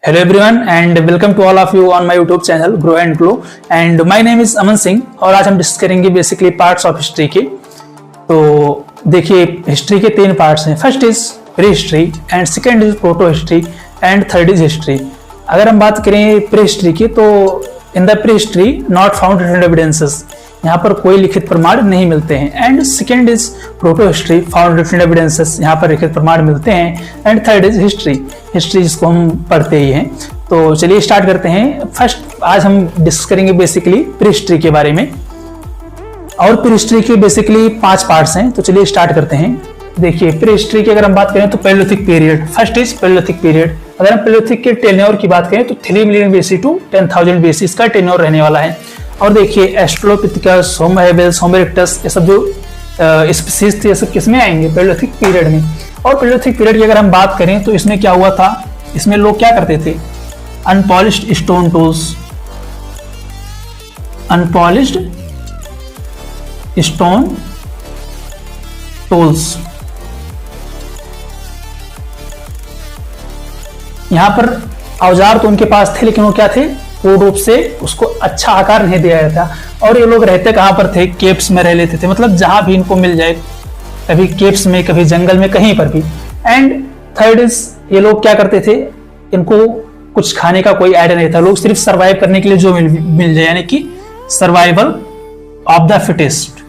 Hello everyone and welcome to all of you on my YouTube channel Grow and Glow and my name is Aman Singh और आज हम discuss करेंगे basically parts of history के। तो देखिए history के 3 parts हैं। First is prehistory and second is protohistory and third is history. अगर हम बात करें प्री हिस्ट्री की तो in the prehistory not found written evidences, यहाँ पर कोई लिखित प्रमाण नहीं मिलते हैं। And second is protohistory found written evidences, यहाँ पर लिखित प्रमाण मिलते हैं। And third is history, history जिसको हम पढ़ते ही हैं। तो चलिए स्टार्ट करते हैं। फर्स्ट आज हम डिस्कस करेंगे बेसिकली प्री हिस्ट्री के बारे में और प्री हिस्ट्री के बेसिकली 5 पार्ट्स हैं। तो चलिए स्टार्ट करते हैं। देखिए प्री हिस्ट्री की अगर हम बात करें तो Palaeolithic period, first is Palaeolithic period. अगर हम पैलियोलिथिक के टेन्योर की बात करें तो 3 मिलियन BC टू 10,000 BC इसका टेन्योर रहने वाला है। और देखिए एस्ट्रोलोपिथिकस, होमो हेबिल्स, होमो इरेक्टस, ये सब जो स्पीशीज थे ये सब किसमें आएंगे? पैलियोलिथिक पीरियड में। और पैलियोलिथिक पीरियड की अगर हम बात करें तो इसमें क्या हुआ था, इसमें लोग क्या करते थे? Unpolished stone tools, unpolished stone tools, यहां पर औजार तो उनके पास थे लेकिन वो क्या थे? पूर्ण रूप से उसको अच्छा आकार नहीं दिया गया था। और ये लोग रहते कहां पर थे? केव्स में रह लेते थे, मतलब जहां भी इनको मिल जाए, कभी केव्स में, कभी जंगल में, कहीं पर भी। एंड थर्ड इज ये लोग क्या करते थे? इनको कुछ खाने का कोई आइडिया नहीं था, लोग सिर्फ सर्वाइव करने के लिए जो मिल जाए, यानी कि सर्वाइवल ऑफ द फिटेस्ट,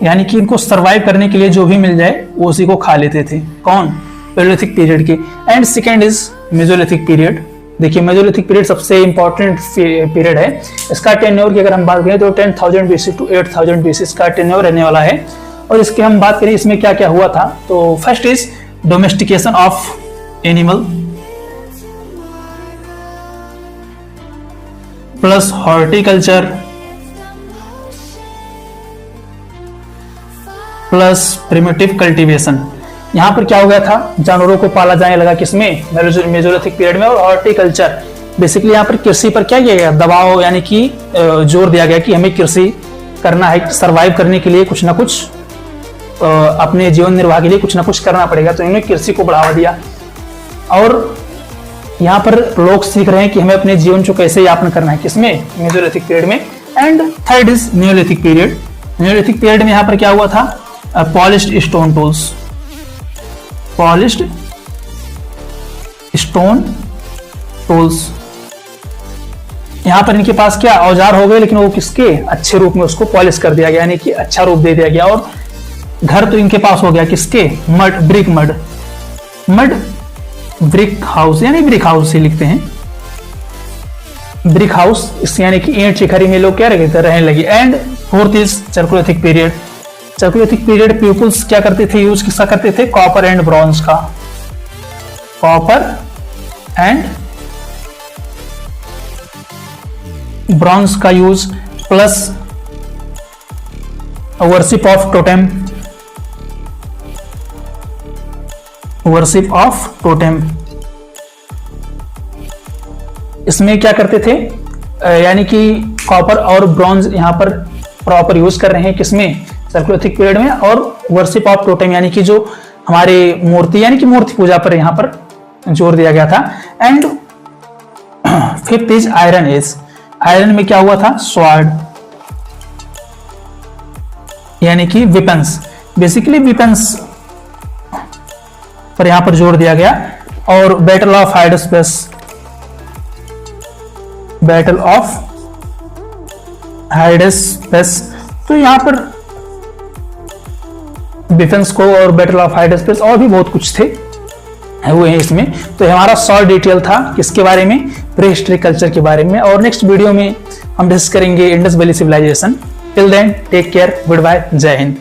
यानी कि इनको सर्वाइव करने के लिए जो भी मिल जाए वो उसी को खा लेते थे। कौन? पैलियोलिथिक पीरियड के। And second is Mesolithic period. देखिए मेसोलिथिक पीरियड सबसे इंपॉर्टेंट पीरियड है। इसका टेन्योर की अगर हम बात करें तो 10,000 BC टू 8,000 BC इसका टेन्योर रहने वाला है। और इसकी हम बात करें इसमें क्या क्या हुआ था, तो first is domestication of animal plus horticulture plus primitive cultivation. यहाँ पर क्या हो गया था? जानवरों को पाला जाने लगा किसमें? मेसोलिथिक पीरियड में। और हॉर्टिकल्चर बेसिकली यहाँ पर कृषि पर क्या किया गया? दबाव यानी कि जोर दिया गया कि हमें कृषि करना है, सरवाइव करने के लिए कुछ ना कुछ, अपने जीवन निर्वाह के लिए कुछ ना कुछ करना पड़ेगा, तो इन्होंने कृषि को बढ़ावा दिया। और यहाँ पर लोग सीख रहे हैं कि हमें अपने जीवन को कैसे यापन करना है, किसमें? मेसोलिथिक पीरियड में। And third is Neolithic period. Neolithic period में यहाँ पर क्या हुआ था? Polished stone tools, polished stone tools. यहां पर इनके पास क्या औजार हो गए, लेकिन वो किसके? अच्छे रूप में उसको पॉलिश कर दिया गया, यानी कि अच्छा रूप दे दिया गया। और घर तो इनके पास हो गया किसके? Mud, brick mud, mud brick house, यानी ब्रिक हाउस ही लिखते हैं, ब्रिक हाउस, इस यानी कि ईंट चिखरी में लोग क्या रहने लगे। And fourth is chalcolithic period. Chalcolithic period peoples क्या करते थे? यूज किसका करते थे? कॉपर एंड ब्रॉन्ज का, कॉपर एंड ब्रॉन्ज का use, plus worship of totem, worship of totem. इसमें क्या करते थे? यानी कि कॉपर और ब्रॉन्ज यहां पर प्रॉपर यूज कर रहे हैं किसमें? चैल्कोलिथिक पीरियड में। और वर्शिप ऑफ टोटेम यानी कि जो हमारे मूर्ति, यानी कि मूर्ति पूजा पर यहां पर जोर दिया गया था। And fifth is iron age. Iron में क्या हुआ था? स्वॉर्ड, यानी कि वेपन्स, बेसिकली वेपन्स पर यहां पर जोर दिया गया। और बैटल ऑफ हाइडेस्पेस, बैटल ऑफ हाइडेस्पेस, तो यहां पर डिफेंस को और बैटल ऑफ हाइडेस्पेस और भी बहुत कुछ थे हुए हैं इसमें। तो हमारा शॉर्ट डिटेल था किसके बारे में? प्री हिस्ट्री कल्चर के बारे में। और नेक्स्ट वीडियो में हम डिस्कस करेंगे Indus Valley civilization. Till then take care, good bye, जय हिंद।